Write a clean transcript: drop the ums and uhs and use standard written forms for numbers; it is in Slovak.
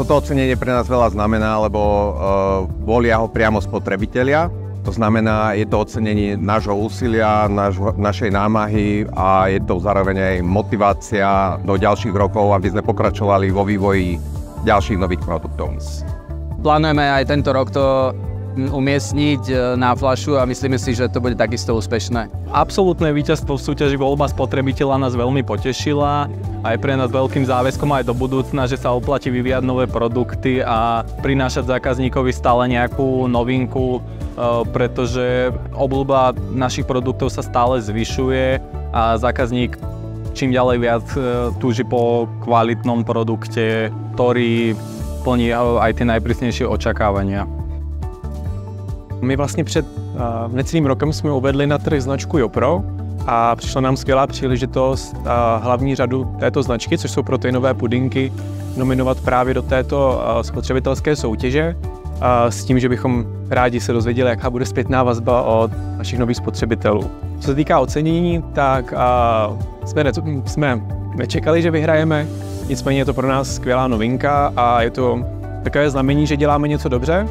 Toto ocenenie pre nás veľa znamená, lebo volia ho priamo spotrebitelia. To znamená, je to ocenenie nášho úsilia, našej námahy a je to zároveň aj motivácia do ďalších rokov, aby sme pokračovali vo vývoji ďalších nových produktov. Plánujeme aj tento rok to umiestniť na fľašu a myslíme si, že to bude takisto úspešné. Absolútne víťazstvo v súťaži Voľba spotrebiteľa nás veľmi potešila a je pre nás veľkým záväzkom aj do budúcna, že sa oplatí vyvíjať nové produkty a prinášať zákazníkovi stále nejakú novinku, pretože obľúba našich produktov sa stále zvyšuje a zákazník čím ďalej viac túži po kvalitnom produkte, ktorý plní aj tie najprísnejšie očakávania. My vlastně před necelým rokem jsme uvedli na trh značku Jopro a přišla nám skvělá příležitost hlavní řadu této značky, což jsou proteinové pudinky, nominovat právě do této spotřebitelské soutěže s tím, že bychom rádi se dozvěděli, jaká bude zpětná vazba od našich nových spotřebitelů. Co se týká ocenění, tak jsme nečekali, že vyhrajeme, nicméně je to pro nás skvělá novinka a je to takové znamení, že děláme něco dobře.